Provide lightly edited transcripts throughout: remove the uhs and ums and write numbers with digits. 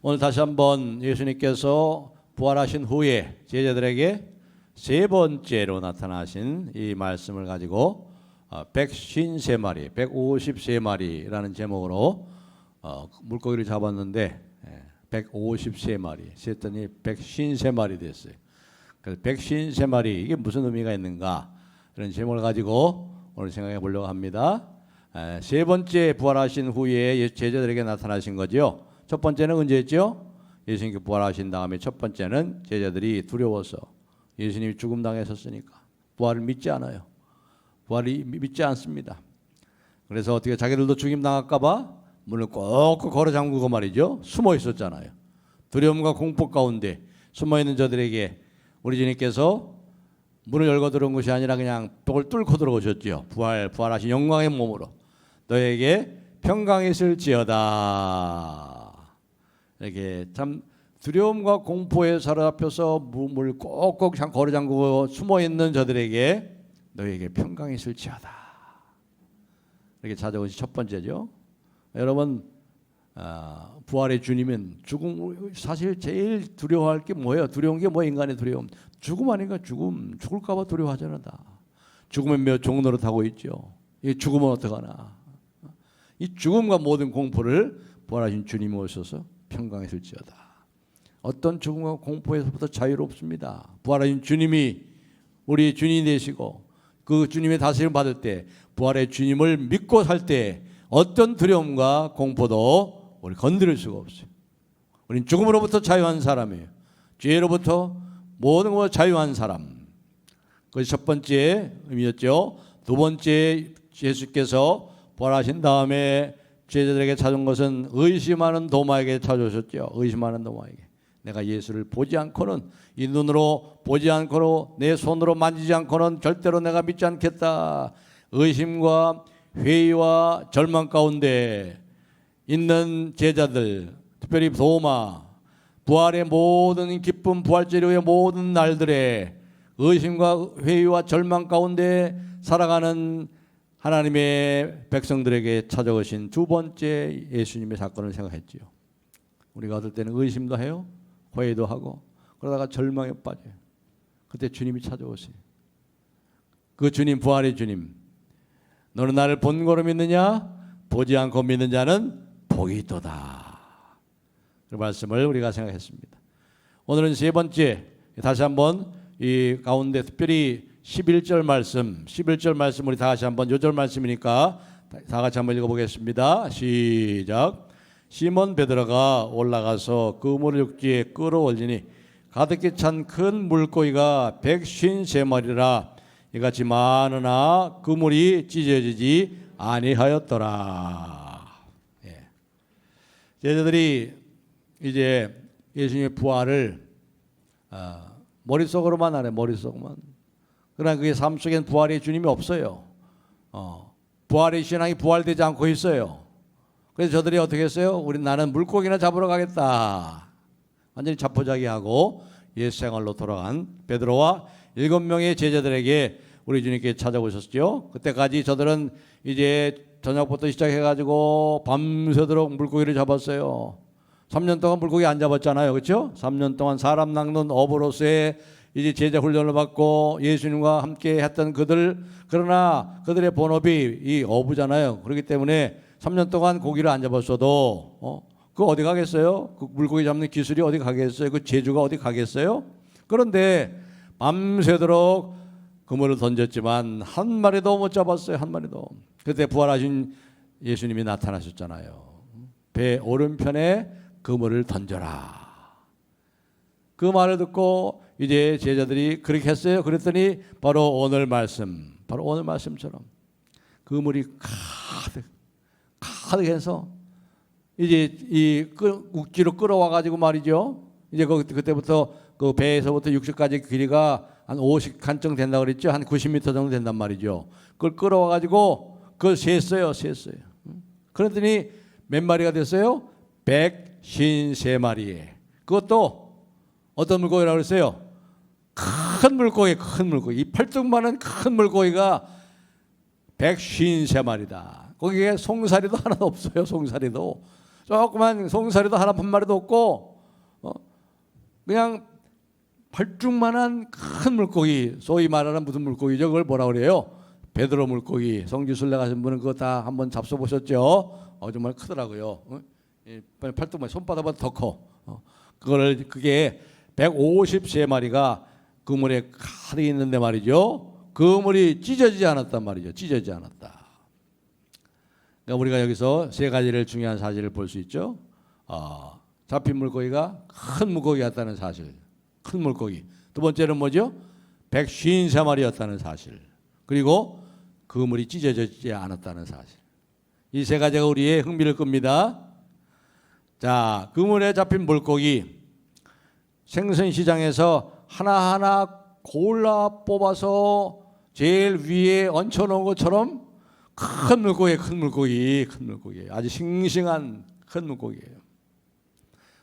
오늘 다시 한번 예수님께서 부활하신 후에 제자들에게 세 번째로 나타나신 이 말씀을 가지고 153마리, 153마리라는 제목으로 물고기를 잡았는데 153마리, 세더니 153마리 됐어요. 그래서 153마리 이게 무슨 의미가 있는가 이런 제목을 가지고 오늘 생각해 보려고 합니다. 세 번째 부활하신 후에 제자들에게 나타나신 거죠. 첫 번째는 언제였죠? 예수님께 부활하신 다음에 첫 번째는 제자들이 두려워서 예수님이 죽음 당했었으니까 부활을 믿지 않아요. 부활이 믿지 않습니다. 그래서 어떻게 자기들도 죽임 당할까 봐 문을 꼭 걸어 잠그고 말이죠. 숨어 있었잖아요. 두려움과 공포 가운데 숨어 있는 저들에게 우리 주님께서 문을 열고 들어온 것이 아니라 그냥 벽을 뚫고 들어오셨죠. 부활하신 영광의 몸으로 너에게 평강이 있을지어다. 이렇게 참 두려움과 공포에 사로잡혀서 문을 꼭꼭 걸어 잠그고 숨어 있는 저들에게 너에게 평강이 있을지어다. 이렇게 찾아오신 첫 번째죠. 여러분, 부활의 주님은 죽음, 사실 제일 두려워할 게 뭐예요? 두려운 게 뭐 인간의 두려움? 죽음 아닌가? 죽을까 봐 두려워하잖아. 죽음의 몇 종로를 타고 있죠. 이 죽으면 어떡하나? 이 죽음과 모든 공포를 부활하신 주님이 오셔서 평강했을지어다. 어떤 죽음과 공포에서부터 자유롭습니다. 부활하신 주님이 우리 주님이 되시고 그 주님의 다스림을 받을 때 부활의 주님을 믿고 살 때 어떤 두려움과 공포도 우리 건드릴 수가 없어요. 우리는 죽음으로부터 자유한 사람이에요. 죄로부터 모든 것 자유한 사람. 그것이 첫 번째 의미였죠. 두 번째 예수께서 부활하신 다음에 제자들에게 찾은 것은 의심하는 도마에게 찾아오셨죠. 의심하는 도마에게. 내가 예수를 보지 않고는 이 눈으로 보지 않고는 내 손으로 만지지 않고는 절대로 내가 믿지 않겠다. 의심과 회의와 절망 가운데 있는 제자들, 특별히 도마, 부활의 모든 기쁨, 부활절 후의 모든 날들에 의심과 회의와 절망 가운데 살아가는 하나님의 백성들에게 찾아오신 두 번째 예수님의 사건을 생각했지요. 우리가 어떨 때는 의심도 해요, 회의도 하고, 그러다가 절망에 빠져요. 그때 주님이 찾아오세요. 그 주님, 부활의 주님, 너는 나를 본거로 믿느냐? 보지 않고 믿는 자는 복이 있도다. 그 말씀을 우리가 생각했습니다. 오늘은 세 번째, 다시 한번 이 가운데 특별히 11절 말씀 우리 다 같이 한번 요절 말씀이니까 다 같이 한번 읽어보겠습니다. 시작. 시몬 베드로가 올라가서 그물을 육지에 끌어올리니 가득히 찬 큰 물고기가 153마리라 이같이 많으나 그물이 찢어지지 아니하였더라. 예. 제자들이 이제 예수님의 부활을 머릿속으로만 하네. 머릿속만. 그러나 그게 삶 속엔 부활의 주님이 없어요. 부활의 신앙이 부활되지 않고 있어요. 그래서 저들이 어떻게 했어요? 나는 물고기나 잡으러 가겠다. 완전히 자포자기하고 옛 생활로 돌아간 베드로와 7명의 제자들에게 우리 주님께 찾아오셨죠. 그때까지 저들은 이제 저녁부터 시작해가지고 밤새도록 물고기를 잡았어요. 3년 동안 물고기 안 잡았잖아요. 그렇죠? 3년 동안 사람 낚는 어부로서의 이제 제자 훈련을 받고 예수님과 함께 했던 그들, 그러나 그들의 본업이 이 어부잖아요. 그렇기 때문에 3년 동안 고기를 안 잡았어도 그 어디 가겠어요? 그 물고기 잡는 기술이 어디 가겠어요? 그 재주가 어디 가겠어요? 그런데 밤새도록 그물을 던졌지만 한 마리도 못 잡았어요. 한 마리도. 그때 부활하신 예수님이 나타나셨잖아요. 배 오른편에 그물을 던져라. 그 말을 듣고 이제 제자들이 그렇게 했어요. 그랬더니 바로 오늘 말씀처럼 그물이 가득해서 이제 이 uk지로 끌어와 가지고 말이죠. 이제 그때부터 그 배에서부터 육지까지 길이가 한 50칸쯤 된다 그랬죠. 한 90m 정도 된단 말이죠. 그걸 끌어와 가지고 그걸 셌어요. 그랬더니 몇 마리가 됐어요? 153마리에. 그것도 어떤 물고기라고 그랬어요? 큰 물고기. 이 팔뚝만한 큰 물고기가 153마리다. 거기에 송사리도 하나도 없어요. 송사리도. 조그만 송사리도 하나 한 마리도 없고 그냥 발죽만한 큰 물고기, 소위 말하는 무슨 물고기죠? 그걸 뭐라 그래요? 베드로 물고기. 성지순례 가신 분은 그거 다 한번 잡숴 보셨죠? 정말 크더라고요. 팔뚝만 손바닥보다 더 커. 그게 153마리가 그물에 가득 있는데 말이죠. 그물이 찢어지지 않았단 말이죠. 찢어지지 않았다. 그러니까 우리가 여기서 세 가지를 중요한 사실을 볼 수 있죠. 잡힌 물고기가 큰 물고기였다는 사실. 큰 물고기. 두 번째는 뭐죠? 153마리였다는 사실. 그리고 그물이 찢어지지 않았다는 사실. 이 세 가지가 우리의 흥미를 끕니다. 자, 그물에 잡힌 물고기 생선시장에서 하나하나 골라 뽑아서 제일 위에 얹혀놓은 것처럼 큰 물고기, 큰 물고기, 큰 물고기. 아주 싱싱한 큰 물고기예요.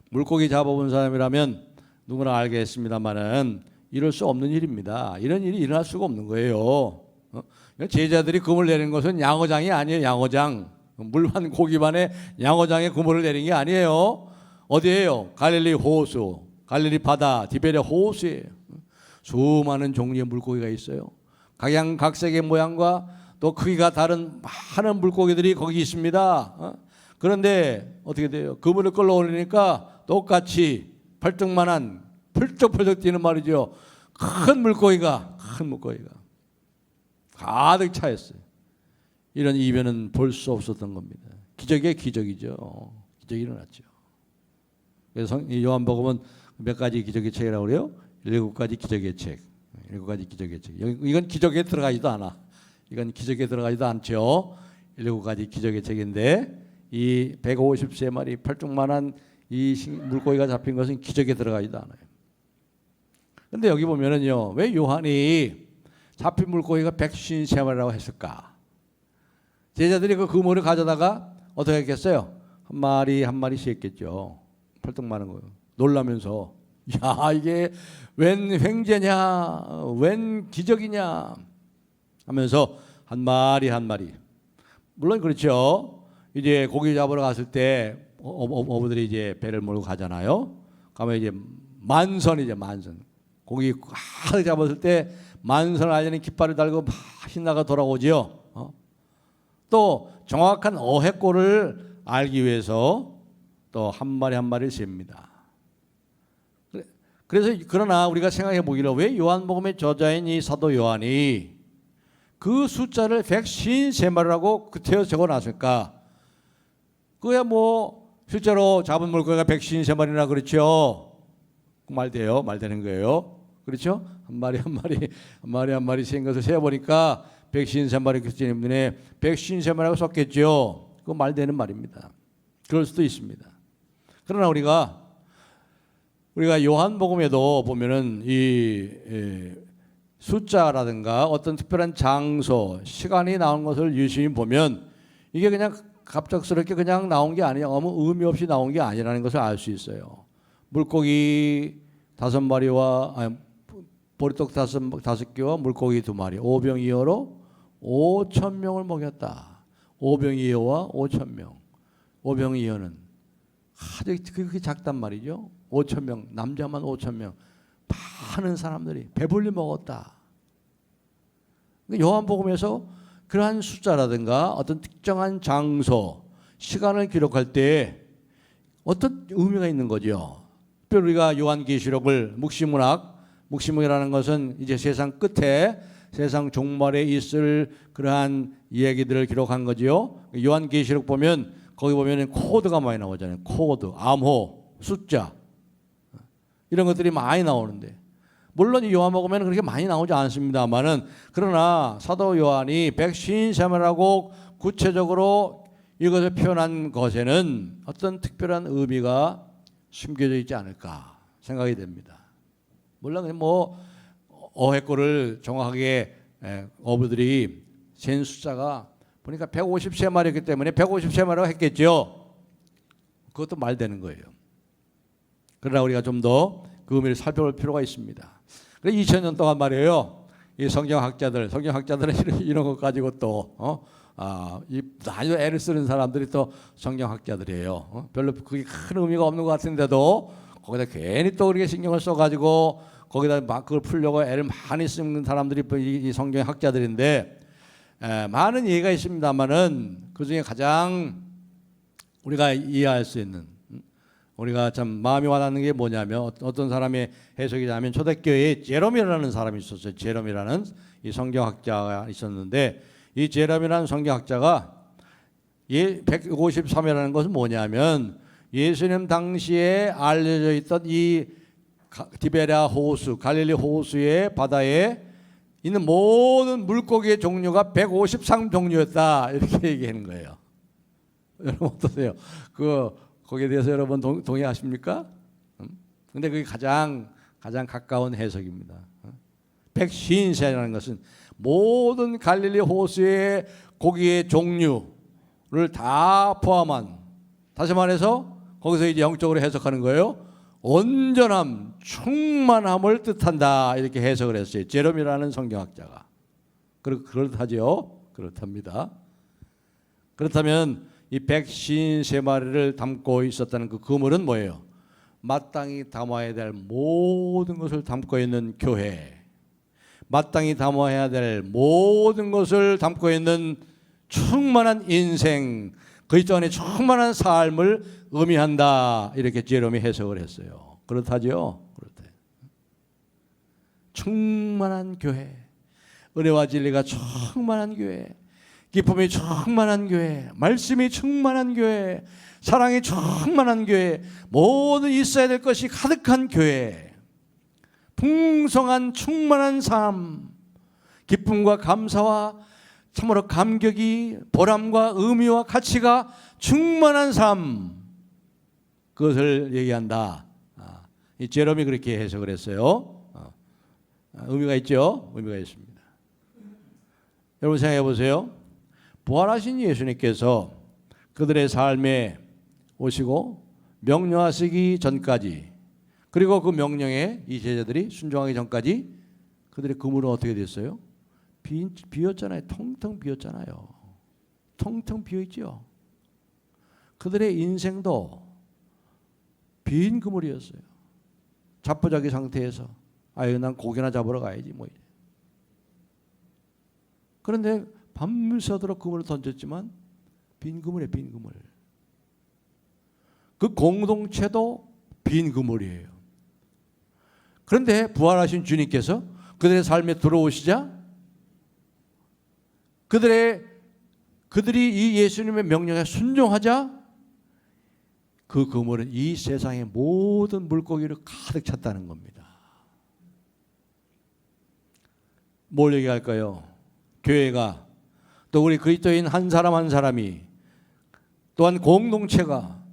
물고기 잡아본 사람이라면 누구나 알겠습니다만은 이럴 수 없는 일입니다. 이런 일이 일어날 수가 없는 거예요. 제자들이 그물 내리는 것은 양어장이 아니에요. 양어장. 물반 고기반에 양어장에 그물을 내린 게 아니에요. 어디예요? 갈릴리 호수, 갈릴리 바다, 디베레 호수예요. 수많은 종류의 물고기가 있어요. 각양각색의 모양과 또 크기가 다른 많은 물고기들이 거기 있습니다. 그런데 어떻게 돼요? 그물을 끌어 올리니까 똑같이 팔뚝만한 펄쩍펄쩍 뛰는 말이죠. 큰 물고기가 가득 차 있어요. 이런 이변은 볼 수 없었던 겁니다. 기적의 기적이죠. 기적이 일어났죠. 그래서 요한복음은 몇 가지 기적의 책이라고 그래요? 7가지 기적의 책. 7가지 기적의 책. 이건 기적에 들어가지도 않아. 이건 기적에 들어가지도 않죠. 7가지 기적의 책인데 이 153마리 팔뚝만한 이 물고기가 잡힌 것은 기적에 들어가지도 않아요. 근데 여기 보면은요, 왜 요한이 잡힌 물고기가 153마리라고 했을까? 제자들이 그 그물을 가져다가 어떻게 했겠어요? 한 마리 한 마리씩 했겠죠. 팔뚝만한 거예요. 놀라면서 야, 이게 웬 횡재냐, 웬 기적이냐 하면서 한 마리 한 마리. 물론 그렇죠. 이제 고기 잡으러 갔을 때 어부들이 이제 배를 몰고 가잖아요. 가면 이제 만선이죠, 만선. 고기 가득 잡았을 때 만선을 알리는 깃발을 달고 막 신나가 돌아오지요. 또 정확한 어획골을 알기 위해서 또 한 마리 한 마리를 셉니다. 그래서 그러나 우리가 생각해 보기로 왜 요한복음의 저자인 이 사도 요한이 그 숫자를 153마리라고 그때서 적어놨을까? 그야 뭐 실제로 잡은 물고기가 153마리나 그렇죠. 말 돼요, 말 되는 거예요. 그렇죠? 한 마리 한 마리 센 것을 세어보니까 153마리 때문에 153마리라고 썼겠죠. 그거 말 되는 말입니다. 그럴 수도 있습니다. 그러나 우리가 요한복음에도 보면은 이 숫자라든가 어떤 특별한 장소, 시간이 나온 것을 유심히 보면 이게 그냥 갑작스럽게 그냥 나온 게 아니야. 아무 의미 없이 나온 게 아니라는 것을 알 수 있어요. 물고기 5마리와 보리떡 5개와 물고기 2마리, 오병이어로 5,000명을 먹였다. 오병이어와 5,000명. 오병이어는 아주 그렇게 작단 말이죠. 5,000명, 남자만 5,000명. 많은 사람들이 배불리 먹었다. 요한복음에서 그러한 숫자라든가 어떤 특정한 장소, 시간을 기록할 때 어떤 의미가 있는 거죠. 특별히 우리가 요한계시록을 묵시문이라는 것은 이제 세상 끝에 세상 종말에 있을 그러한 이야기들을 기록한 거지요. 요한계시록 보면 거기 보면 코드가 많이 나오잖아요. 코드, 암호, 숫자 이런 것들이 많이 나오는데 물론 이 요한복음에는 그렇게 많이 나오지 않습니다만은 그러나 사도 요한이 153마리라고 구체적으로 이것을 표현한 것에는 어떤 특별한 의미가 숨겨져 있지 않을까 생각이 됩니다. 물론 뭐 어획골을 정확하게 어부들이 센 숫자가 보니까 153마리이기 때문에 153마리라고 했겠죠. 그것도 말되는 거예요. 그러나 우리가 좀 더 그 의미를 살펴볼 필요가 있습니다. 그래서 2000년 동안 말이에요. 이 성경학자들은 이런 것 가지고 또 이 아주 애를 쓰는 사람들이 또 성경학자들이에요. 별로 그게 큰 의미가 없는 것 같은데도 거기다 괜히 또 그렇게 신경을 써가지고 거기다 막 그걸 풀려고 애를 많이 쓰는 사람들이 이 성경학자들인데 많은 예가 있습니다만은 그 중에 가장 우리가 이해할 수 있는 우리가 참 마음이 와닿는 게 뭐냐면 어떤 사람의 해석이냐면 초대교회에 제롬이라는 사람이 있었어요. 제롬이라는 이 성경학자가 있었는데 이 제롬이라는 성경학자가 153이라는 것은 뭐냐면 예수님 당시에 알려져 있던 이 디베랴 호수, 갈릴리 호수의 바다에 있는 모든 물고기의 종류가 153종류였다 이렇게 얘기하는 거예요. 여러분 어떠세요? 거기에 대해서 여러분 동의하십니까? 근데 그게 가장 가까운 해석입니다. 153이라는 것은 모든 갈릴리 호수의 고기의 종류를 다 포함한, 다시 말해서 거기서 이제 영적으로 해석하는 거예요. 온전함, 충만함을 뜻한다 이렇게 해석을 했어요. 제롬이라는 성경학자가. 그렇다죠. 그렇답니다. 그렇다면 이 153마리를 담고 있었다는 그 그물은 뭐예요? 마땅히 담아야 될 모든 것을 담고 있는 교회, 마땅히 담아야 될 모든 것을 담고 있는 충만한 인생, 그리스도 안에 충만한 삶을 의미한다 이렇게 제롬이 해석을 했어요. 그렇다죠? 그렇대. 충만한 교회, 은혜와 진리가 충만한 교회, 기쁨이 충만한 교회, 말씀이 충만한 교회, 사랑이 충만한 교회, 모든 있어야 될 것이 가득한 교회, 풍성한 충만한 삶, 기쁨과 감사와 참으로 감격이, 보람과 의미와 가치가 충만한 삶, 그것을 얘기한다. 이 제롬이 그렇게 해석을 했어요. 의미가 있죠? 의미가 있습니다. 여러분 생각해 보세요. 부활하신 예수님께서 그들의 삶에 오시고 명령하시기 전까지, 그리고 그 명령에 이 제자들이 순종하기 전까지 그들의 그물은 어떻게 됐어요? 비었잖아요. 텅텅 비었잖아요. 텅텅 비어있죠. 그들의 인생도 빈 그물이었어요. 자포자기 상태에서 아유 난 고기나 잡으러 가야지 뭐. 그런데 밤새도록 그물을 던졌지만 빈 그물에 빈 그물. 그 공동체도 빈 그물이에요. 그런데 부활하신 주님께서 그들의 삶에 들어오시자 그들이 이 예수님의 명령에 순종하자 그 그물은 이 세상의 모든 물고기를 가득 찼다는 겁니다. 뭘 얘기할까요? 교회가, 또 우리 그리스도인 한 사람 한 사람이, 또한 공동체가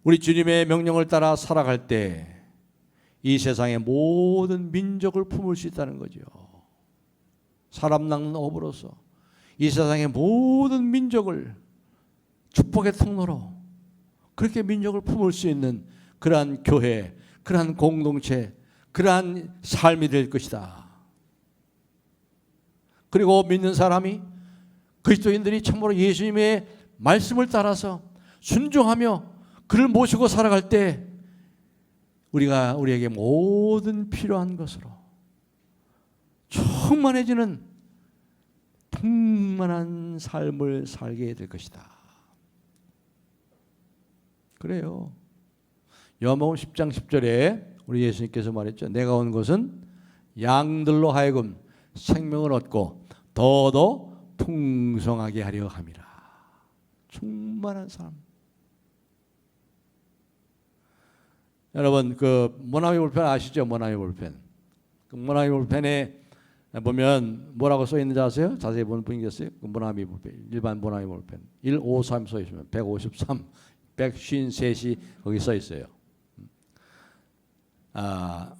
우리 주님의 명령을 따라 살아갈 때 이 세상의 모든 민족을 품을 수 있다는 거죠. 사람 낚는 어부로서 이 세상의 모든 민족을 축복의 통로로 그렇게 민족을 품을 수 있는 그러한 교회, 그러한 공동체, 그러한 삶이 될 것이다. 그리고 믿는 사람이, 그리스도인들이 참으로 예수님의 말씀을 따라서 순종하며 그를 모시고 살아갈 때 우리에게 모든 필요한 것으로 충만해지는 풍만한 삶을 살게 될 것이다. 그래요. 요한복음 10장 10절에 우리 예수님께서 말했죠. 내가 온 것은 양들로 하여금 생명을 얻고 더더 풍성하게 하려 함이라. 충만한 삶. 여러분 그 모나미 볼펜 아시죠? 모나미 볼펜. 그 모나미 볼펜에 보면 뭐라고 써 있는지 아세요? 자세히 보는 분이 계세요? 그 모나미 볼펜, 일반 모나미 볼펜 153 써 있으면 153, 153이 거기 써 있어요.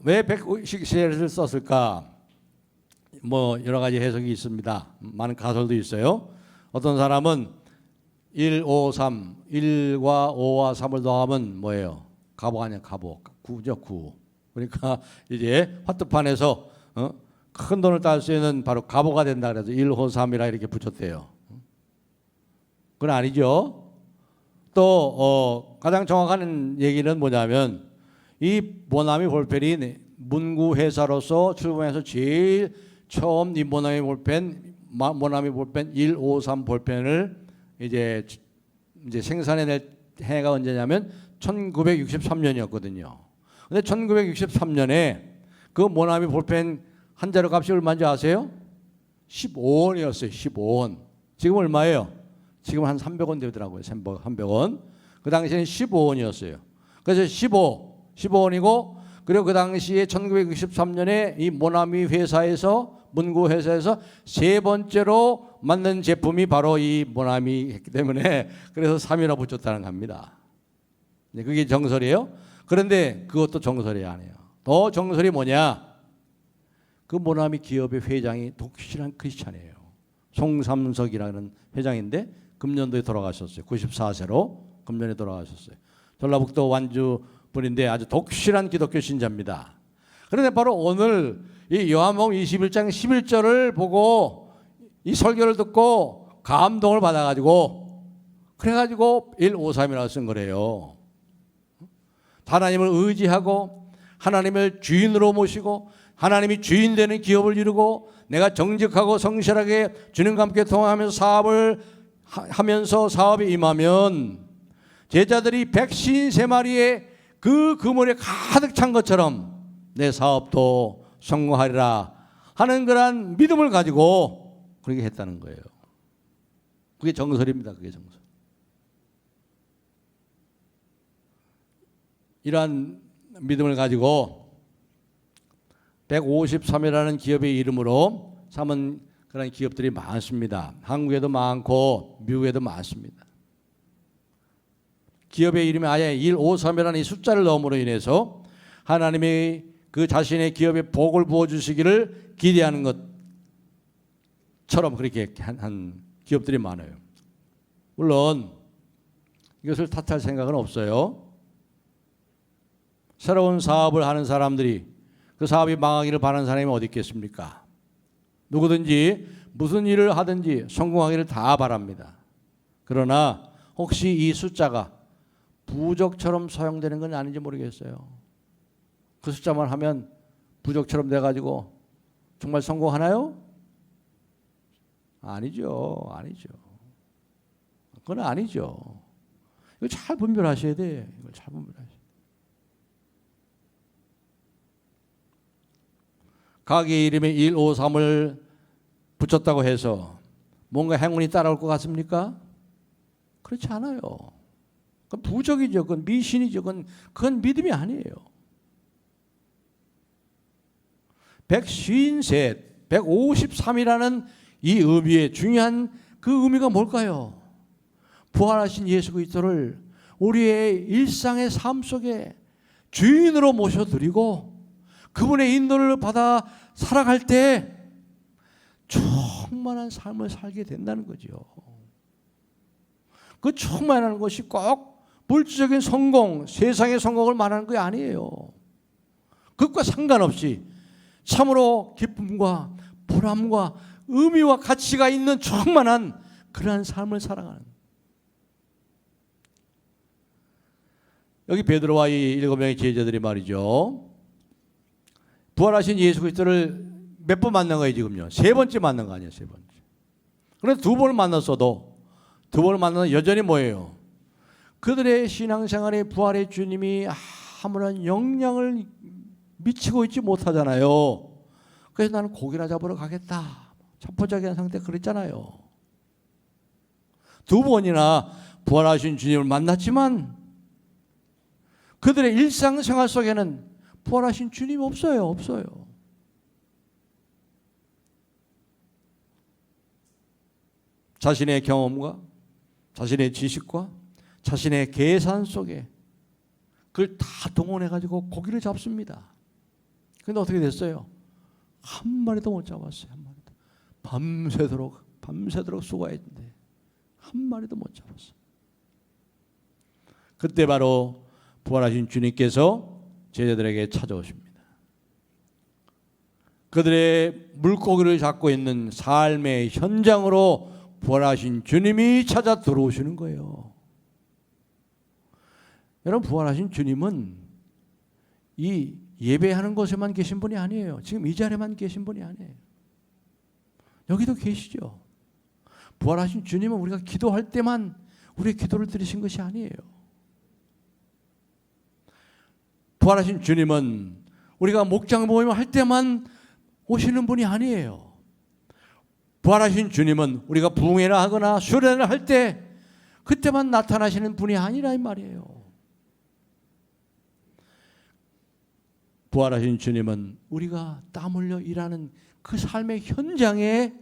왜 153을 썼을까? 뭐 여러 가지 해석이 있습니다. 많은 가설도 있어요. 어떤 사람은 153, 1과 5와 3을 더하면 뭐예요? 가보 아니야, 가보. 9죠, 9. 그러니까 이제 화투판에서 큰 돈을 딸 수 있는 바로 가보가 된다 그래서 1호 3이라 이렇게 붙였대요. 그건 아니죠. 또 가장 정확한 얘기는 뭐냐면 이 모나미 볼펜이 문구 회사로서 출범해서 제일 처음 이 모나미 볼펜 153 볼펜을 이제 생산해낼 해가 언제냐면 1963년이었거든요. 근데 1963년에 그 모나미 볼펜 한 자루 값이 얼마인지 아세요? 15원이었어요. 15원. 지금 얼마예요? 지금 한 300원 되더라고요. 300원. 그 당시에는 15원이었어요. 그래서 15원이고, 그리고 그 당시에 1963년에 이 모나미 회사에서, 문구 회사에서 세 번째로 만든 제품이 바로 이 모나미였기 때문에 그래서 3이라 붙였다는 겁니다. 그게 정설이에요. 그런데 그것도 정설이 아니에요. 더 정설이 뭐냐? 그 모나미 기업의 회장이 독실한 크리스찬이에요. 송삼석이라는 회장인데 금년도에 돌아가셨어요. 94세로 금년에 돌아가셨어요. 전라북도 완주 분인데 아주 독실한 기독교 신자입니다. 그런데 바로 오늘 이 요한복음 21장 11절을 보고 이 설교를 듣고 감동을 받아가지고 그래가지고 153이라고 쓴 거래요. 하나님을 의지하고 하나님을 주인으로 모시고 하나님이 주인 되는 기업을 이루고 내가 정직하고 성실하게 주님과 함께 통하면서 사업을 하면서 사업에 임하면 제자들이 153마리의 그 그물에 가득 찬 것처럼 내 사업도 성공하리라 하는 그런 믿음을 가지고 그렇게 했다는 거예요. 그게 정설입니다. 그게 정설. 이러한 믿음을 가지고 153이라는 기업의 이름으로 삼은 그런 기업들이 많습니다. 한국에도 많고 미국에도 많습니다. 기업의 이름이 아예 153이라는 이 숫자를 넣음으로 인해서 하나님이 그 자신의 기업에 복을 부어주시기를 기대하는 것처럼 그렇게 한 기업들이 많아요. 물론 이것을 탓할 생각은 없어요. 새로운 사업을 하는 사람들이 그 사업이 망하기를 바라는 사람이 어디 있겠습니까? 누구든지 무슨 일을 하든지 성공하기를 다 바랍니다. 그러나 혹시 이 숫자가 부적처럼 사용되는 건 아닌지 모르겠어요. 그 숫자만 하면 부적처럼 돼가지고 정말 성공하나요? 아니죠. 아니죠. 그건 아니죠. 이거 잘 분별하셔야 돼. 이걸 잘 분별하셔야 돼. 가게 이름에 153을 붙였다고 해서 뭔가 행운이 따라올 것 같습니까? 그렇지 않아요. 그건 부적이죠. 그건 미신이죠. 그건 믿음이 아니에요. 153, 153이라는 이 의미의 중요한 그 의미가 뭘까요? 부활하신 예수 그리스도를 우리의 일상의 삶 속에 주인으로 모셔드리고 그분의 인도를 받아 살아갈 때 충만한 삶을 살게 된다는 거죠. 그 충만한 것이 꼭 물질적인 성공, 세상의 성공을 말하는 게 아니에요. 그것과 상관없이 참으로 기쁨과 보람과 의미와 가치가 있는 충만한 그러한 삶을 살아가는. 여기 베드로와 이 7명의 제자들이 말이죠. 부활하신 예수 그리스도를 몇 번 만난 거예요 지금요? 3번째 만난 거 아니에요? 3번째. 그런데 2번을 만났어도 2번을 만나서 여전히 뭐예요? 그들의 신앙생활에 부활의 주님이 아무런 영향을 미치고 있지 못하잖아요. 그래서 나는 고기나 잡으러 가겠다. 첩보적인 상태 그랬잖아요. 2번이나 부활하신 주님을 만났지만 그들의 일상생활 속에는 부활하신 주님이 없어요. 없어요. 자신의 경험과 자신의 지식과 자신의 계산 속에 그걸 다 동원해가지고 고기를 잡습니다. 그런데 어떻게 됐어요? 한 마리도 못 잡았어요. 한 마리도. 밤새도록 수고했는데 한 마리도 못 잡았어요. 그때 바로 부활하신 주님께서 제자들에게 찾아오십니다. 그들의 물고기를 잡고 있는 삶의 현장으로 부활하신 주님이 찾아 들어오시는 거예요. 여러분, 부활하신 주님은 이 예배하는 곳에만 계신 분이 아니에요. 지금 이 자리에만 계신 분이 아니에요. 여기도 계시죠. 부활하신 주님은 우리가 기도할 때만 우리의 기도를 들으신 것이 아니에요. 부활하신 주님은 우리가 목장 모임을 할 때만 오시는 분이 아니에요. 부활하신 주님은 우리가 부흥회나 하거나 수련을 할 때 그때만 나타나시는 분이 아니라 이 말이에요. 부활하신 주님은 우리가 땀 흘려 일하는 그 삶의 현장에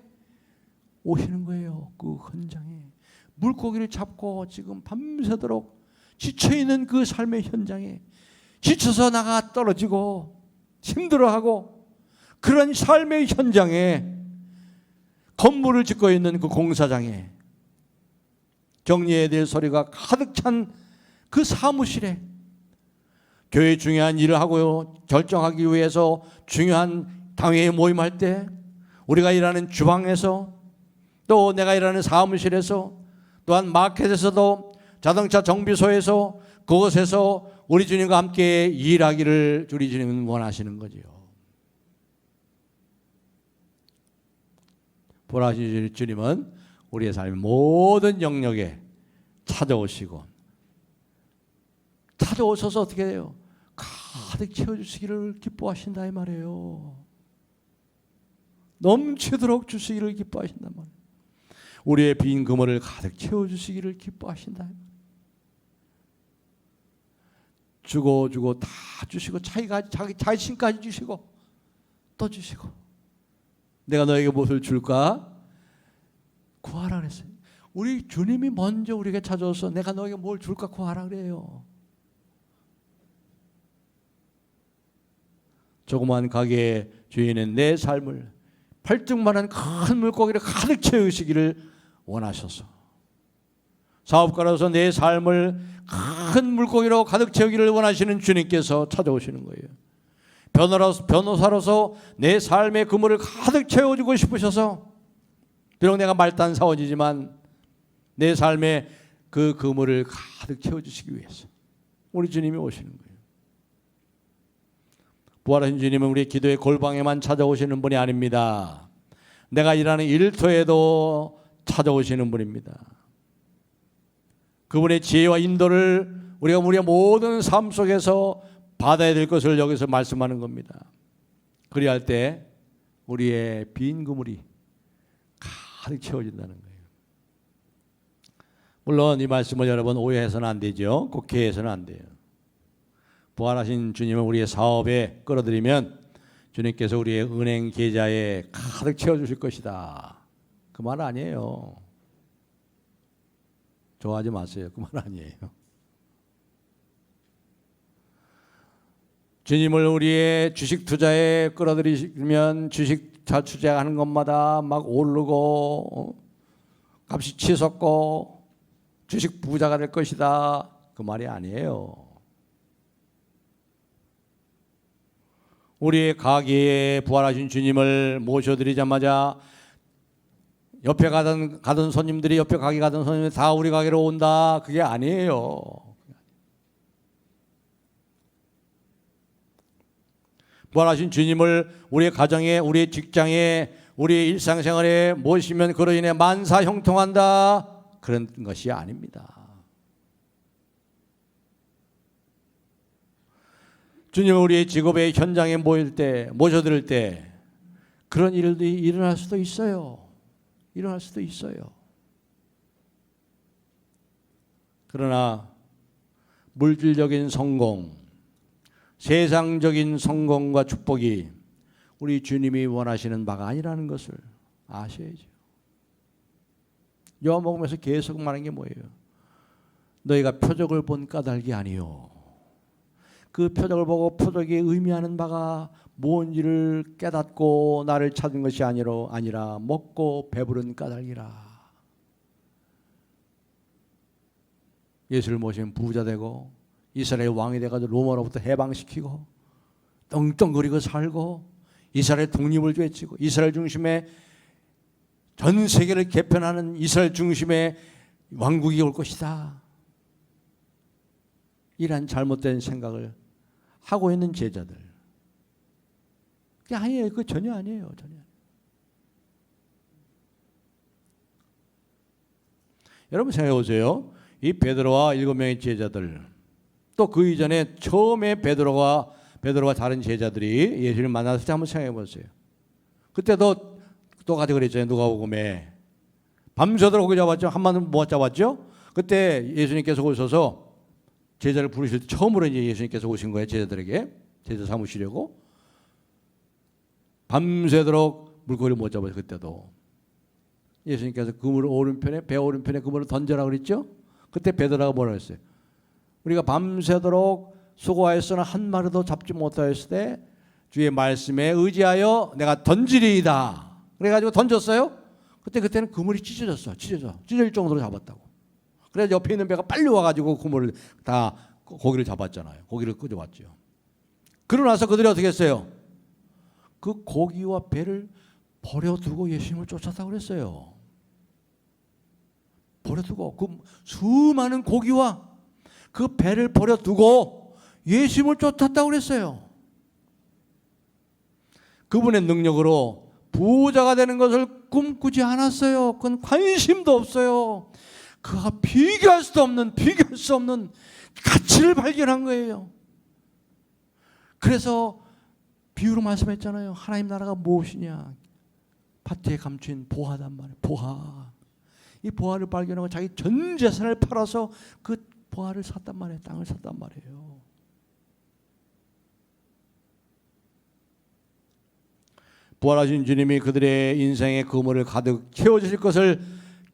오시는 거예요. 그 현장에 물고기를 잡고 지금 밤새도록 지쳐있는 그 삶의 현장에 지쳐서 나가 떨어지고 힘들어하고 그런 삶의 현장에 건물을 짓고 있는 그 공사장에 정리해야 될 소리가 가득 찬 그 사무실에 교회 중요한 일을 하고 결정하기 위해서 중요한 당회에 모임할 때 우리가 일하는 주방에서 또 내가 일하는 사무실에서 또한 마켓에서도 자동차 정비소에서 그곳에서 우리 주님과 함께 일하기를 우리 주님은 원하시는 거지요. 부활하신 주님은 우리의 삶의 모든 영역에 찾아오시고 찾아오셔서 어떻게 해요? 가득 채워주시기를 기뻐하신다 이 말이에요. 넘치도록 주시기를 기뻐하신단 말이에요. 우리의 빈 그물을 가득 채워주시기를 기뻐하신다. 주고 다 주시고 자기 자신까지 주시고 또 주시고 내가 너에게 무엇을 줄까? 구하라 그랬어요. 우리 주님이 먼저 우리에게 찾아와서 내가 너에게 뭘 줄까 구하라 그래요. 조그만 가게 주인은 내 삶을 팔뚝만한 큰 물고기를 가득 채우시기를 원하셔서 사업가로서 내 삶을 큰 물고기로 가득 채우기를 원하시는 주님께서 찾아오시는 거예요. 변호사로서 내 삶의 그물을 가득 채워주고 싶으셔서 비록 내가 말단 사원이지만 내 삶의 그 그물을 가득 채워주시기 위해서 우리 주님이 오시는 거예요. 부활하신 주님은 우리의 기도의 골방에만 찾아오시는 분이 아닙니다. 내가 일하는 일터에도 찾아오시는 분입니다. 그분의 지혜와 인도를 우리가 우리의 모든 삶 속에서 받아야 될 것을 여기서 말씀하는 겁니다. 그리할 때 우리의 빈 그물이 가득 채워진다는 거예요. 물론 이 말씀을 여러분 오해해서는 안 되죠. 곡해해서는 안 돼요. 부활하신 주님을 우리의 사업에 끌어들이면 주님께서 우리의 은행 계좌에 가득 채워주실 것이다. 그 말 아니에요. 좋아하지 마세요. 그 말 아니에요. 주님을 우리의 주식 투자에 끌어들이면 주식 투자하는 것마다 막 오르고 값이 치솟고 주식 부자가 될 것이다. 그 말이 아니에요. 우리의 가게에 부활하신 주님을 모셔드리자마자 옆에 가던 손님들이 옆에 가게 가던 손님들이 다 우리 가게로 온다. 그게 아니에요. 부활하신 주님을 우리의 가정에, 우리의 직장에, 우리의 일상생활에 모시면 그로 인해 만사 형통한다. 그런 것이 아닙니다. 주님을 우리의 직업의 현장에 모셔드릴 때 그런 일들이 일어날 수도 있어요. 일어날 수도 있어요. 그러나 물질적인 성공, 세상적인 성공과 축복이 우리 주님이 원하시는 바가 아니라는 것을 아셔야죠. 요한복음에서 계속 말하는 게 뭐예요? 너희가 표적을 본 까닭이 아니요. 그 표적을 보고 표적이 의미하는 바가 뭔지를 깨닫고 나를 찾은 것이 아니라 먹고 배부른 까닭이라. 예수를 모시면 부자 되고 이스라엘 왕이 돼가지고 로마로부터 해방시키고 떵떵거리고 살고 이스라엘 독립을 외치고 이스라엘 중심의 전 세계를 개편하는 이스라엘 중심의 왕국이 올 것이다. 이런 잘못된 생각을 하고 있는 제자들. 그게 아니에요. 그거 전혀 아니에요. 전혀. 여러분 생각해 보세요. 이 베드로와 7명의 제자들, 또 그 이전에 처음에 베드로와 다른 제자들이 예수님을 만났을 때 한번 생각해 보세요. 그때도 똑같이 그랬잖아요. 누가복음에 밤새도록 고기 잡았죠. 한마디는 못 잡았죠. 그때 예수님께서 오셔서 제자를 부르실 때 처음으로 이제 예수님께서 오신 거예요. 제자들에게 제자 삼으시려고. 밤새도록 물고기를 못 잡아요. 그때도 예수님께서 그물을 오른편에, 배 오른편에 그물을 던져라 그랬죠. 그때 베드로가 뭐라 했어요? 우리가 밤새도록 수고하였으나 한 마리도 잡지 못하였을 때 주의 말씀에 의지하여 내가 던지리이다. 그래가지고 던졌어요. 그때는 그물이 찢어질 정도로 잡았다고. 그래서 옆에 있는 배가 빨리 와가지고 그물을 다 고기를 잡았잖아요. 고기를 끄져왔죠. 그러고 나서 그들이 어떻게 했어요? 그 고기와 배를 버려두고 예수님을 쫓았다고 그랬어요. 버려두고 그 수많은 고기와 그 배를 버려두고 예수님을 쫓았다고 그랬어요. 그분의 능력으로 부자가 되는 것을 꿈꾸지 않았어요. 그건 관심도 없어요. 그가 비교할 수 없는 가치를 발견한 거예요. 그래서 비유로 말씀했잖아요. 하나님 나라가 무엇이냐? 밭에 감춘 보화단 말이에요. 보화. 이 보화를 발견하고 자기 전 재산을 팔아서 그 보화를 샀단 말이에요. 땅을 샀단 말이에요. 부활하신 주님이 그들의 인생의 그물을 가득 채워주실 것을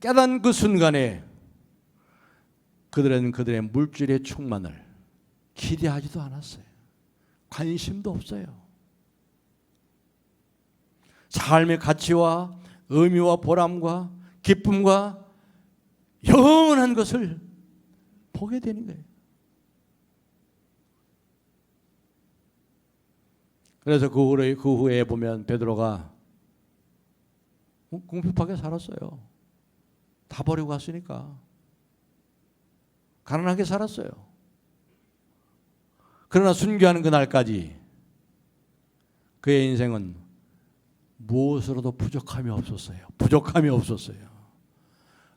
깨닫는 그 순간에 그들은 그들의 물질의 충만을 기대하지도 않았어요. 관심도 없어요. 삶의 가치와 의미와 보람과 기쁨과 영원한 것을 보게 되는 거예요. 그래서 그 후에 보면 베드로가 궁핍하게 살았어요. 다 버리고 갔으니까. 가난하게 살았어요. 그러나 순교하는 그날까지 그의 인생은 무엇으로도 부족함이 없었어요.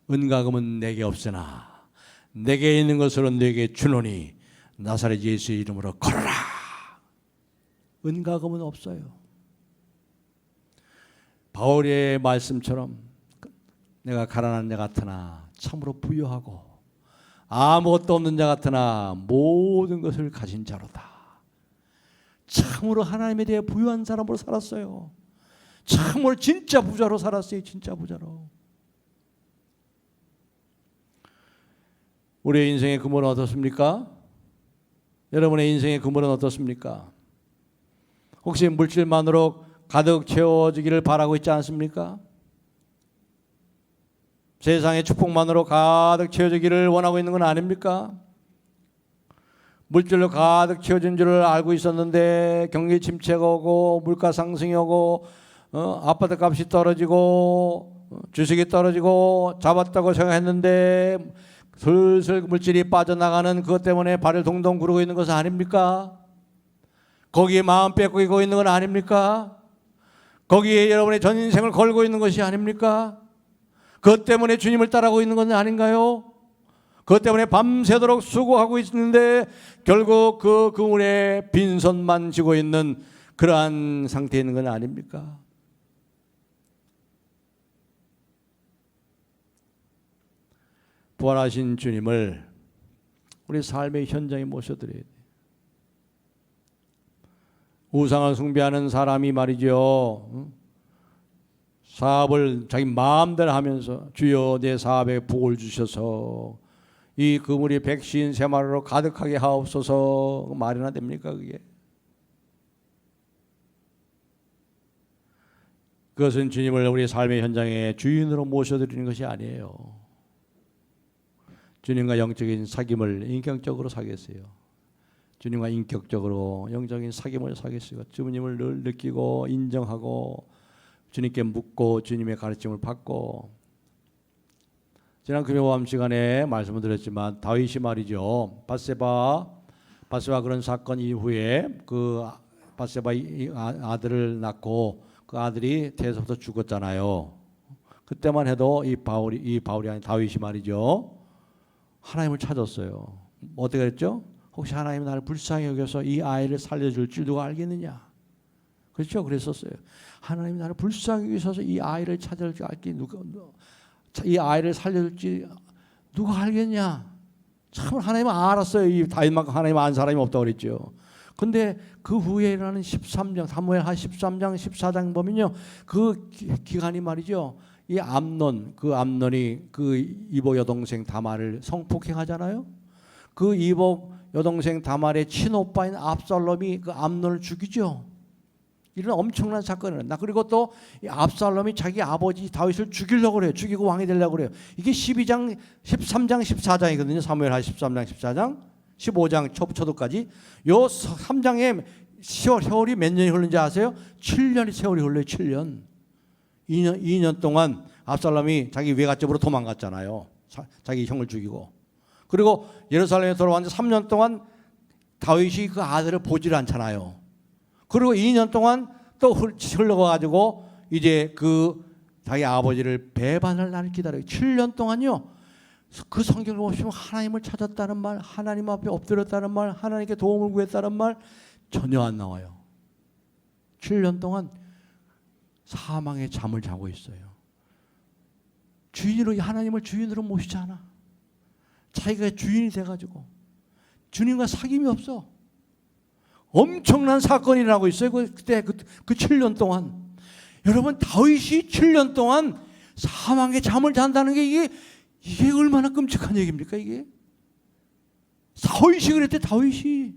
은과 금은 내게 없으나 내게 있는 것으로 내게 주노니 나사렛 예수의 이름으로 걸어라. 은과 금은 없어요. 바울의 말씀처럼 내가 가난한 자 같으나 참으로 부유하고 아무것도 없는 자 같으나 모든 것을 가진 자로다. 참으로 하나님에 대해 부유한 사람으로 살았어요. 참으로 진짜 부자로 살았어요. 진짜 부자로. 우리의 인생의 그물은 어떻습니까? 여러분의 인생의 그물은 어떻습니까? 혹시 물질만으로 가득 채워지기를 바라고 있지 않습니까? 세상의 축복만으로 가득 채워지기를 원하고 있는 건 아닙니까? 물질로 가득 채워진 줄을 알고 있었는데 경기 침체가 오고 물가 상승이 오고 아파트 값이 떨어지고 주식이 떨어지고 잡았다고 생각했는데 슬슬 물질이 빠져나가는 그것 때문에 발을 동동 구르고 있는 것은 아닙니까? 거기에 마음 뺏기고 있는 건 아닙니까? 거기에 여러분의 전 인생을 걸고 있는 것이 아닙니까? 그것 때문에 주님을 따라가고 있는 것은 아닌가요? 그것 때문에 밤새도록 수고하고 있는데 결국 그 그물에 빈손만 쥐고 있는 그러한 상태에 있는 건 아닙니까? 부활하신 주님을 우리 삶의 현장에 모셔드려야 돼요. 우상을 숭배하는 사람이 말이죠. 사업을 자기 마음대로 하면서 주여 내 사업에 복을 주셔서 이 그물이 153마리로 가득하게 하옵소서 말이나 됩니까 그게? 그것은 주님을 우리 삶의 현장에 주인으로 모셔드리는 것이 아니에요. 주님과 영적인 사귐을 인격적으로 사겠어요. 주님과 인격적으로 영적인 사귐을 사겠어요. 주님을 늘 느끼고 인정하고 주님께 묻고 주님의 가르침을 받고, 지난 금요밤 시간에 말씀을 드렸지만 다윗이 말이죠, 바세바 그런 사건 이후에 그 바세바 아들을 낳고 그 아들이 태에서부터 죽었잖아요. 그때만 해도 이 바울이 아닌 다윗이 말이죠, 하나님을 찾았어요. 어떻게 했죠? 혹시 하나님이 나를 불쌍히 여겨서 이 아이를 살려줄 줄 누가 알겠느냐? 그렇죠? 그랬었어요. 하나님이 나를 불쌍히 여기셔서 이 아이를 찾을 줄 알기 이 아이를 살려줄지 누가 알겠냐? 참 하나님은 알았어요. 이 다윗만큼 하나님 아는 사람이 없다고 그랬죠. 근데 그 후에 일어나는 13장 사무엘하 13장 14장 보면요, 그 기간이 말이죠, 이 암논이 그 이복 여동생 다말을 성폭행하잖아요. 그 이복 여동생 다말의 친오빠인 압살롬이 그 암논을 죽이죠. 이런 엄청난 사건을 했나. 그리고 또 이 압살롬이 자기 아버지 다윗을 죽이려고 그래요. 죽이고 왕이 되려고 그래요. 이게 13장 14장이거든요. 사무엘하 13장 14장 15장 초도까지. 요 3장에 세월이 몇 년이 흐른지 아세요? 7년이 세월이 흘러요. 7년. 2년 동안 압살롬이 자기 외갓집으로 도망갔잖아요. 자기 형을 죽이고. 그리고 예루살렘에 돌아왔는데 3년 동안 다윗이 그 아들을 보질 않잖아요. 그리고 2년 동안 또 흘러가가지고 이제 그 자기 아버지를 배반할 날을 기다려요. 7년 동안요. 그 성경을 보시면 하나님을 찾았다는 말, 하나님 앞에 엎드렸다는 말, 하나님께 도움을 구했다는 말 전혀 안 나와요. 7년 동안 사망의 잠을 자고 있어요. 하나님을 주인으로 모시지 않아. 자기가 주인이 돼가지고 주님과 사귐이 없어. 엄청난 사건이 일어나고 있어요. 그때 그 7년 동안. 여러분, 다윗이 7년 동안 사망의 잠을 잔다는 게 이게 얼마나 끔찍한 얘기입니까? 이게 다윗이 그랬대. 다윗이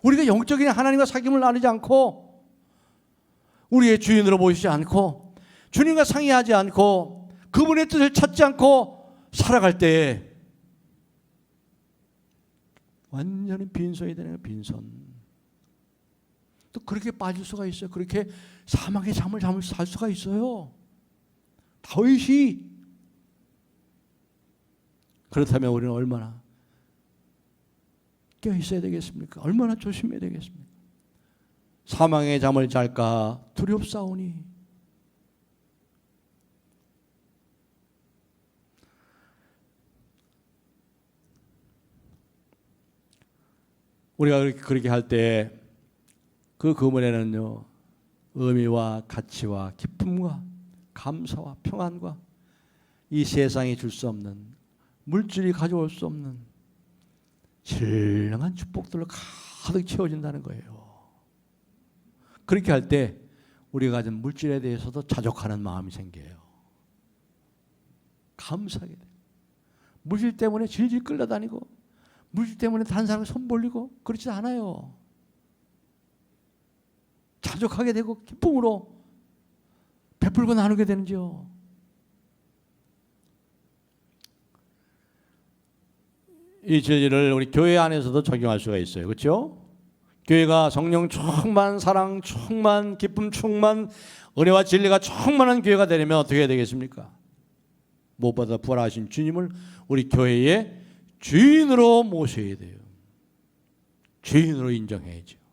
우리가 영적인 하나님과 사귐을 나누지 않고, 우리의 주인으로 모시지 않고, 주님과 상의하지 않고, 그분의 뜻을 찾지 않고 살아갈 때 완전히 빈손이 되는 거예요. 빈손. 또 그렇게 빠질 수가 있어요. 그렇게 사망의 잠을 잘 수가 있어요. 다윗이. 그렇다면 우리는 얼마나 깨어 있어야 되겠습니까? 얼마나 조심해야 되겠습니까? 사망의 잠을 잘까 두렵사오니. 우리가 그렇게 할 때 그 그물에는요, 의미와 가치와 기쁨과 감사와 평안과 이 세상이 줄 수 없는, 물질이 가져올 수 없는 신령한 축복들로 가득 채워진다는 거예요. 그렇게 할 때 우리가 가진 물질에 대해서도 자족하는 마음이 생겨요. 감사하게 돼요. 물질 때문에 질질 끌려다니고, 물질 때문에 다른 사람을 손 벌리고 그렇지 않아요. 자족하게 되고 기쁨으로 베풀고 나누게 되는지요. 이 진리를 우리 교회 안에서도 적용할 수가 있어요. 그렇죠? 교회가 성령 충만, 사랑 충만, 기쁨 충만, 은혜와 진리가 충만한 교회가 되려면 어떻게 해야 되겠습니까? 무엇보다 부활하신 주님을 우리 교회의 주인으로 모셔야 돼요. 주인으로 인정해야죠.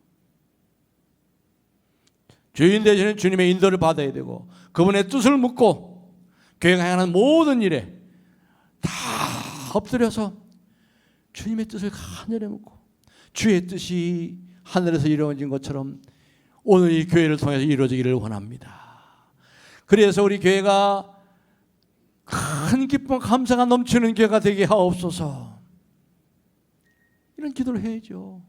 주인 되시는 주님의 인도를 받아야 되고, 그분의 뜻을 묻고 교회가 행하는 모든 일에 다 엎드려서 주님의 뜻을 간절히 묻고, 주의 뜻이 하늘에서 이루어진 것처럼 오늘 이 교회를 통해서 이루어지기를 원합니다. 그래서 우리 교회가 큰 기쁨과 감사가 넘치는 교회가 되게 하옵소서. 이런 기도를 해야죠.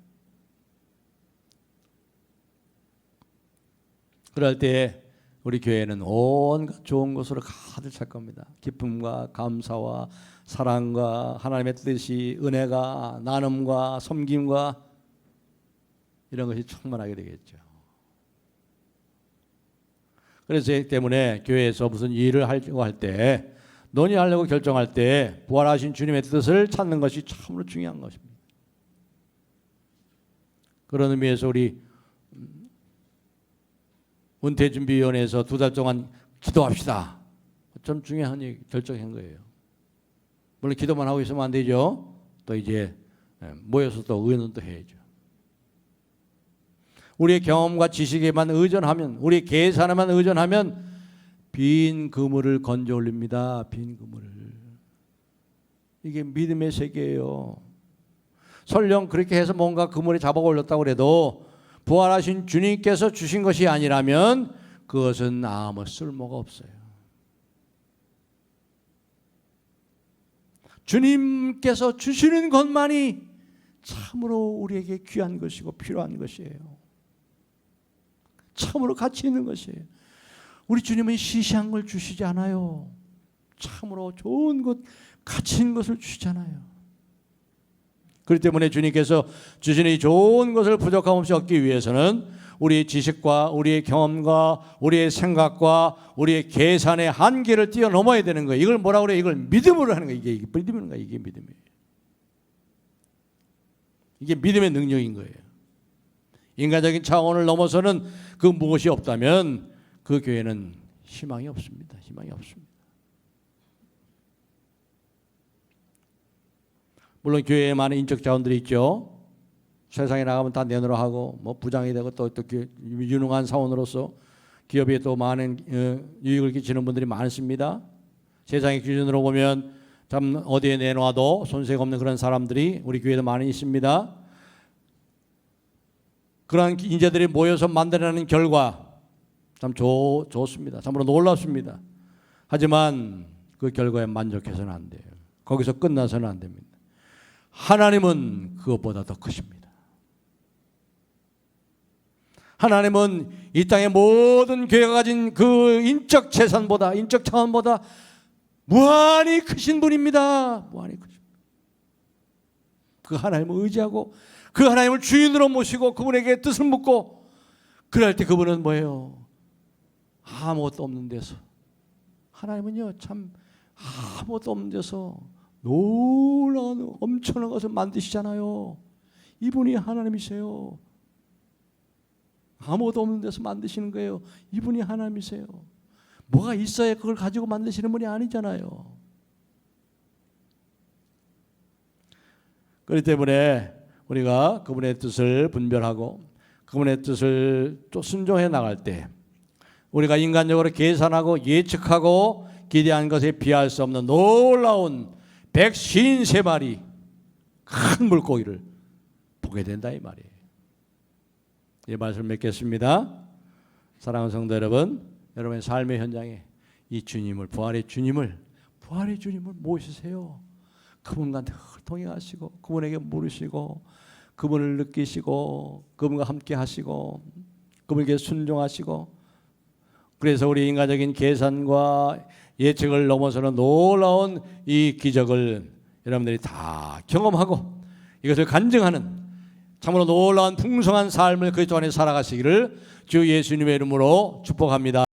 그럴 때 우리 교회는 온갖 좋은 것으로 가득 찰 겁니다. 기쁨과 감사와 사랑과 하나님의 뜻이, 은혜가, 나눔과 섬김과 이런 것이 충만하게 되겠죠. 그래서 때문에 교회에서 무슨 일을 하려고 할 때, 논의하려고 결정할 때 부활하신 주님의 뜻을 찾는 것이 참으로 중요한 것입니다. 그런 의미에서 우리 은퇴준비위원회에서 2달 동안 기도합시다. 좀 중요한 결정한 거예요. 물론 기도만 하고 있으면 안 되죠. 또 이제 모여서 또 의논도 해야죠. 우리의 경험과 지식에만 의존하면, 우리의 계산에만 의존하면 빈 그물을 건져 올립니다. 빈 그물을. 이게 믿음의 세계예요. 설령 그렇게 해서 뭔가 그물에 잡아 올렸다고 해도 부활하신 주님께서 주신 것이 아니라면 그것은 아무 쓸모가 없어요. 주님께서 주시는 것만이 참으로 우리에게 귀한 것이고 필요한 것이에요. 참으로 가치 있는 것이에요. 우리 주님은 시시한 걸 주시지 않아요. 참으로 좋은 것, 가치 있는 것을 주시잖아요. 그렇기 때문에 주님께서 주시는 이 좋은 것을 부족함 없이 얻기 위해서는 우리의 지식과 우리의 경험과 우리의 생각과 우리의 계산의 한계를 뛰어넘어야 되는 거예요. 이걸 뭐라고 그래요? 이걸 믿음으로 하는 거예요. 이게 믿음인가? 이게 믿음이에요. 이게 믿음의 능력인 거예요. 인간적인 차원을 넘어서는 그 무엇이 없다면 그 교회는 희망이 없습니다. 희망이 없습니다. 물론 교회에 많은 인적 자원들이 있죠. 세상에 나가면 다 내놓으라 하고 뭐 부장이 되고 또 유능한 사원으로서 기업에 또 많은 유익을 끼치는 분들이 많습니다. 세상의 기준으로 보면 참 어디에 내놔도 손색 없는 그런 사람들이 우리 교회도 많이 있습니다. 그러한 인재들이 모여서 만들어내는 결과 참 좋습니다. 참으로 놀랍습니다. 하지만 그 결과에 만족해서는 안 돼요. 거기서 끝나서는 안 됩니다. 하나님은 그것보다 더 크십니다. 하나님은 이 땅의 모든 교회가 가진 그 인적 재산보다, 인적 차원보다 무한히 크신 분입니다. 무한히 크십니다. 그 하나님을 의지하고 그 하나님을 주인으로 모시고 그분에게 뜻을 묻고 그럴 때 그분은 뭐예요? 아무것도 없는 데서, 하나님은요 참 아무것도 없는 데서 놀라운 엄청난 것을 만드시잖아요. 이분이 하나님이세요. 아무것도 없는 데서 만드시는 거예요. 이분이 하나님이세요. 뭐가 있어야 그걸 가지고 만드시는 분이 아니잖아요. 그렇기 때문에 우리가 그분의 뜻을 분별하고 그분의 뜻을 또 순종해 나갈 때 우리가 인간적으로 계산하고 예측하고 기대한 것에 비할 수 없는 놀라운 153마리 큰 물고기를 보게 된다 이 말이에요. 이 말씀을 맺겠습니다. 사랑하는 성도 여러분, 여러분의 삶의 현장에 이 주님을, 부활의 주님을 모시세요. 그분과 늘 동행하시고 그분에게 물으시고 그분을 느끼시고 그분과 함께 하시고 그분에게 순종하시고, 그래서 우리 인간적인 계산과 예측을 넘어서는 놀라운 이 기적을 여러분들이 다 경험하고 이것을 간증하는 참으로 놀라운 풍성한 삶을 그리스도 안에 살아가시기를 주 예수님의 이름으로 축복합니다.